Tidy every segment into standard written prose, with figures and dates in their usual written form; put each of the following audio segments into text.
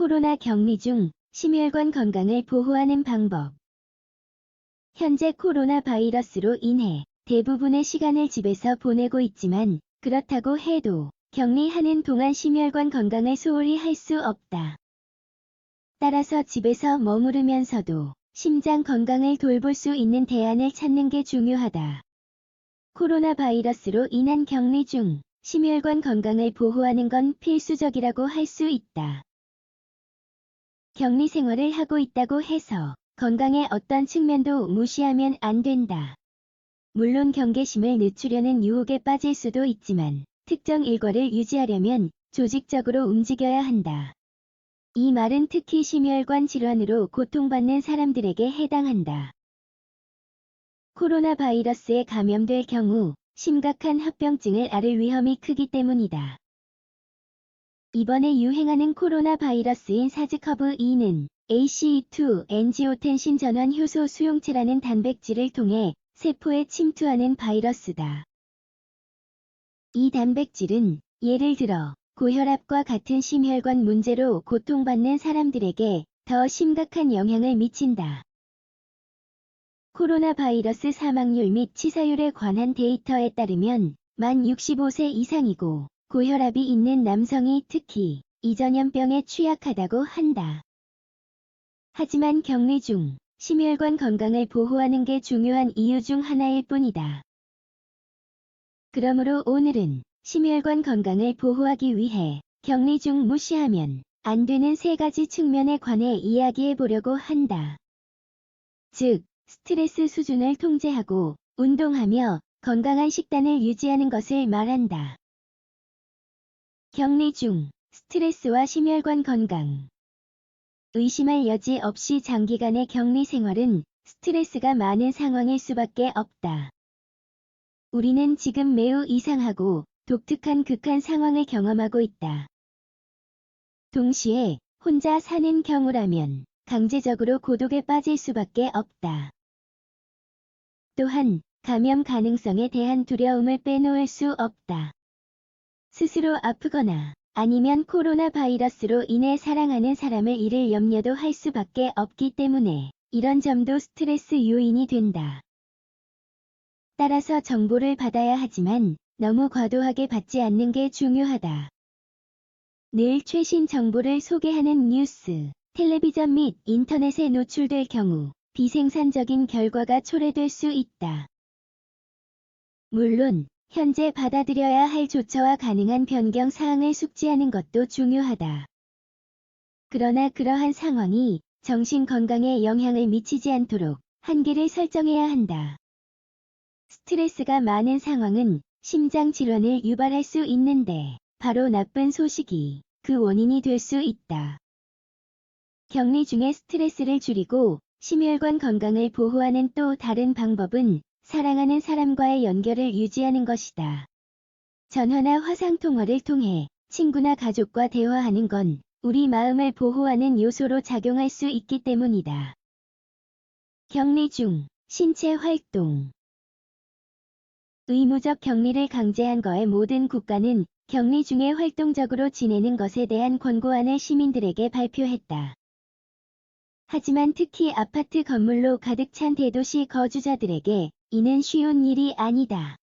코로나 격리 중 심혈관 건강을 보호하는 방법. 현재 코로나 바이러스로 인해 대부분의 시간을 집에서 보내고 있지만 그렇다고 해도 격리하는 동안 심혈관 건강을 소홀히 할 수 없다. 따라서 집에서 머무르면서도 심장 건강을 돌볼 수 있는 대안을 찾는 게 중요하다. 코로나 바이러스로 인한 격리 중 심혈관 건강을 보호하는 건 필수적이라고 할 수 있다. 격리 생활을 하고 있다고 해서 건강의 어떤 측면도 무시하면 안 된다. 물론 경계심을 늦추려는 유혹에 빠질 수도 있지만 특정 일과를 유지하려면 조직적으로 움직여야 한다. 이 말은 특히 심혈관 질환으로 고통받는 사람들에게 해당한다. 코로나 바이러스에 감염될 경우 심각한 합병증을 앓을 위험이 크기 때문이다. 이번에 유행하는 코로나 바이러스인 사즈커브2는 ACE2 엔지오텐신 전환 효소 수용체라는 단백질을 통해 세포에 침투하는 바이러스다. 이 단백질은 예를 들어 고혈압과 같은 심혈관 문제로 고통받는 사람들에게 더 심각한 영향을 미친다. 코로나 바이러스 사망률 및 치사율에 관한 데이터에 따르면 만 65세 이상이고 고혈압이 있는 남성이 특히 이 전염병에 취약하다고 한다. 하지만 격리 중 심혈관 건강을 보호하는 게 중요한 이유 중 하나일 뿐이다. 그러므로 오늘은 심혈관 건강을 보호하기 위해 격리 중 무시하면 안 되는 세 가지 측면에 관해 이야기해 보려고 한다. 즉, 스트레스 수준을 통제하고 운동하며 건강한 식단을 유지하는 것을 말한다. 격리 중 스트레스와 심혈관 건강. 의심할 여지 없이 장기간의 격리 생활은 스트레스가 많은 상황일 수밖에 없다. 우리는 지금 매우 이상하고 독특한 극한 상황을 경험하고 있다. 동시에 혼자 사는 경우라면 강제적으로 고독에 빠질 수밖에 없다. 또한 감염 가능성에 대한 두려움을 빼놓을 수 없다. 스스로 아프거나 아니면 코로나 바이러스로 인해 사랑하는 사람을 잃을 염려도 할 수밖에 없기 때문에 이런 점도 스트레스 요인이 된다. 따라서 정보를 받아야 하지만 너무 과도하게 받지 않는 게 중요하다. 늘 최신 정보를 소개하는 뉴스, 텔레비전 및 인터넷에 노출될 경우 비생산적인 결과가 초래될 수 있다. 물론 현재 받아들여야 할 조처와 가능한 변경 사항을 숙지하는 것도 중요하다. 그러나 그러한 상황이 정신 건강에 영향을 미치지 않도록 한계를 설정해야 한다. 스트레스가 많은 상황은 심장 질환을 유발할 수 있는데 바로 나쁜 소식이 그 원인이 될 수 있다. 격리 중에 스트레스를 줄이고 심혈관 건강을 보호하는 또 다른 방법은 사랑하는 사람과의 연결을 유지하는 것이다. 전화나 화상통화를 통해 친구나 가족과 대화하는 건 우리 마음을 보호하는 요소로 작용할 수 있기 때문이다. 격리 중 신체 활동. 의무적 격리를 강제한 거에 모든 국가는 격리 중에 활동적으로 지내는 것에 대한 권고안을 시민들에게 발표했다. 하지만 특히 아파트 건물로 가득 찬 대도시 거주자들에게 이는 쉬운 일이 아니다.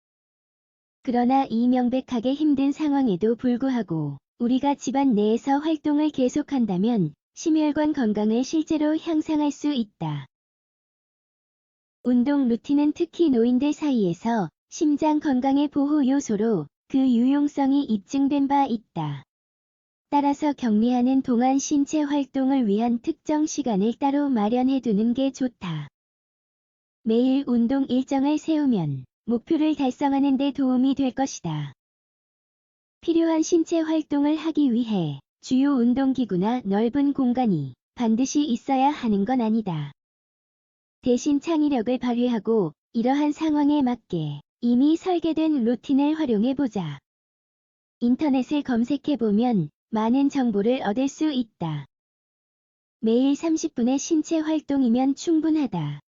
그러나 이 명백하게 힘든 상황에도 불구하고 우리가 집안 내에서 활동을 계속한다면 심혈관 건강을 실제로 향상할 수 있다. 운동 루틴은 특히 노인들 사이에서 심장 건강의 보호 요소로 그 유용성이 입증된 바 있다. 따라서 격리하는 동안 신체 활동을 위한 특정 시간을 따로 마련해 두는 게 좋다. 매일 운동 일정을 세우면 목표를 달성하는 데 도움이 될 것이다. 필요한 신체 활동을 하기 위해 주요 운동기구나 넓은 공간이 반드시 있어야 하는 건 아니다. 대신 창의력을 발휘하고 이러한 상황에 맞게 이미 설계된 루틴을 활용해보자. 인터넷을 검색해보면 많은 정보를 얻을 수 있다. 매일 30분의 신체 활동이면 충분하다.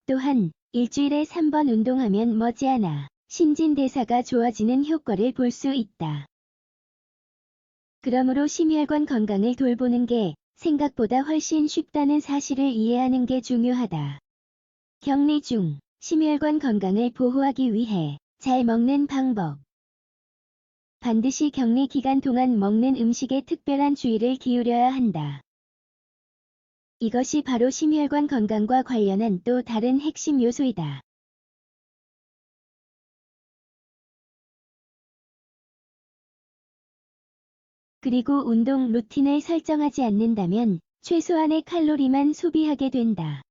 또한 일주일에 3번 운동하면 머지않아 신진대사가 좋아지는 효과를 볼 수 있다. 그러므로 심혈관 건강을 돌보는 게 생각보다 훨씬 쉽다는 사실을 이해하는 게 중요하다. 격리 중 심혈관 건강을 보호하기 위해 잘 먹는 방법. 반드시 격리 기간 동안 먹는 음식에 특별한 주의를 기울여야 한다. 이것이 바로 심혈관 건강과 관련한 또 다른 핵심 요소이다. 그리고 운동 루틴을 설정하지 않는다면 최소한의 칼로리만 소비하게 된다.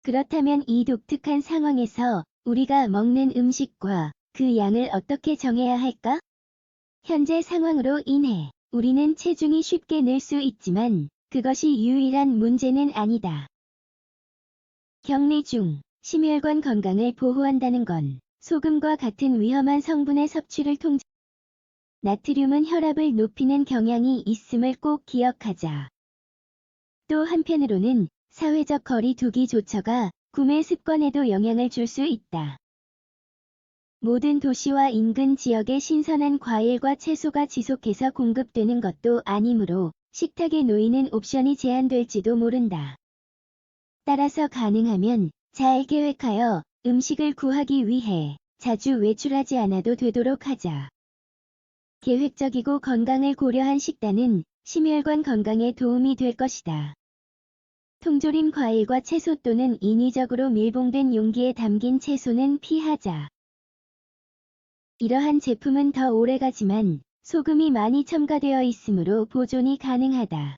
그렇다면 이 독특한 상황에서 우리가 먹는 음식과 그 양을 어떻게 정해야 할까? 현재 상황으로 인해 우리는 체중이 쉽게 늘 수 있지만 그것이 유일한 문제는 아니다. 격리 중 심혈관 건강을 보호한다는 건 소금과 같은 위험한 성분의 섭취를 통제. 나트륨은 혈압을 높이는 경향이 있음을 꼭 기억하자. 또 한편으로는 사회적 거리 두기 조처가 구매 습관에도 영향을 줄 수 있다. 모든 도시와 인근 지역에 신선한 과일과 채소가 지속해서 공급되는 것도 아니므로 식탁에 놓이는 옵션이 제한될지도 모른다. 따라서 가능하면 잘 계획하여 음식을 구하기 위해 자주 외출하지 않아도 되도록 하자. 계획적이고 건강을 고려한 식단은 심혈관 건강에 도움이 될 것이다. 통조림 과일과 채소 또는 인위적으로 밀봉된 용기에 담긴 채소는 피하자. 이러한 제품은 더 오래가지만 소금이 많이 첨가되어 있으므로 보존이 가능하다.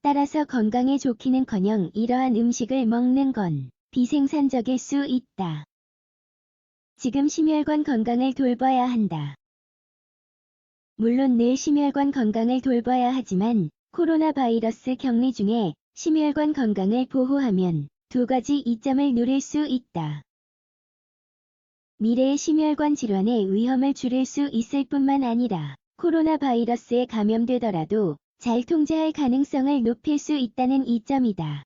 따라서 건강에 좋기는커녕 이러한 음식을 먹는 건 비생산적일 수 있다. 지금 심혈관 건강을 돌봐야 한다. 물론 늘 심혈관 건강을 돌봐야 하지만 코로나 바이러스 격리 중에 심혈관 건강을 보호하면 두 가지 이점을 누릴 수 있다. 미래의 심혈관 질환의 위험을 줄일 수 있을 뿐만 아니라 코로나 바이러스에 감염되더라도 잘 통제할 가능성을 높일 수 있다는 이점이다.